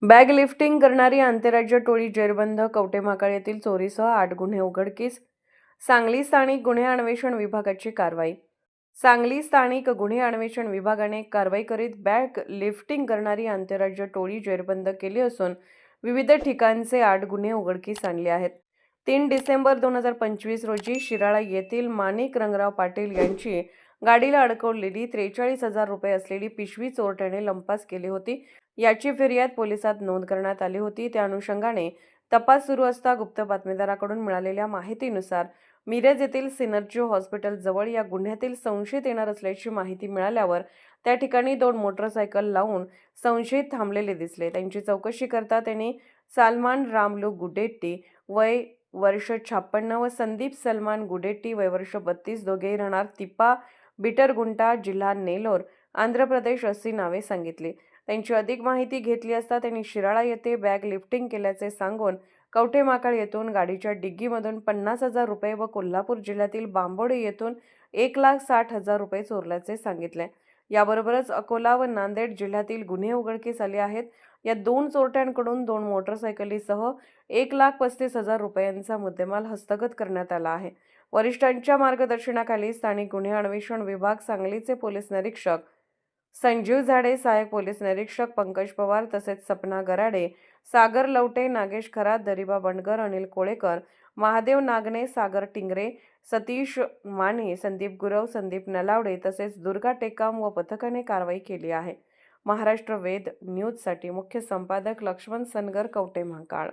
Bag lifting करणारी आंतरराज्य टोळी जेरबंद. कवठेमहांकाळ येथील चोरीसह 8 गुन्हे उघडकीस. सांगली स्थानिक गुन्हे अन्वेषण विभागाची कारवाई. सांगली स्थानिक गुन्हे अन्वेषण विभागाने कारवाई करीत बॅग लिफ्टिंग करणारी आंतरराज्य टोळी जेरबंद केली असून विविध ठिकाणचे 8 गुन्हे उघडकीस आणले आहेत. 3 डिसेंबर 2025 रोजी शिराळा येथील माणिक रंगराव पाटील यांची गाडीला अडकवलेली 43,000 रुपये असलेली पिशवी चोरट्याने लंपास केली होती. याची फिर्याद पोलिसात नोंद करण्यात आली होती. त्या अनुषंगाने तपास सुरू असता गुप्त बातमीदाराकडून मिळालेल्या माहितीनुसार मिरज येथील सिनर्जी हॉस्पिटल जवळ या गुन्ह्यातील संशयित येणार असल्याची माहिती मिळाल्यावर त्या ठिकाणी 2 मोटरसायकल लावून संशयित थांबलेले दिसले. त्यांची चौकशी करता त्यांनी सलमान रामलू गुडेट्टी वय वर्ष 56 व संदीप सलमान गुडेट्टी वय वर्ष 32 दोघेही राहणार तिप्पा बिटरगुंटा जिल्हा नेल्लोर आंध्र प्रदेश अशी नावे सांगितली. त्यांची अधिक माहिती घेतली असता त्यांनी शिराळा येथे बॅग लिफ्टिंग केल्याचे सांगून कवठेमहांकाळ येथून गाडीच्या डिग्गीमधून 50,000 रुपये व कोल्हापूर जिल्ह्यातील बांबोडे येथून 1,60,000 रुपये चोरल्याचे सांगितले. याबरोबरच अकोला व नांदेड जिल्ह्यातील गुन्हे उघडकीस आले आहेत. या 2 चोरट्यांकडून 2 मोटरसायकलीसह 1,35,000 रुपयांचा मुद्देमाल हस्तगत करण्यात आला आहे. वरिष्ठांच्या मार्गदर्शनाखाली स्थानिक गुन्हे अन्वेषण विभाग सांगलीचे पोलीस निरीक्षक संजीव झाडे, सहाय्यक पोलीस निरीक्षक पंकज पवार तसेच सपना गराडे, सागर लवटे, नागेश खरात, दरिबा बंडगर, अनिल कोळेकर, महादेव नागने, सागर टिंगरे, सतीश माने, संदीप गुरव, संदीप नलावडे तसेच दुर्गा टेकाम व पथकाने कारवाई केली आहे. महाराष्ट्र वेद न्यूजसाठी मुख्य संपादक लक्ष्मण सनगर, कवठेमहांकाळ.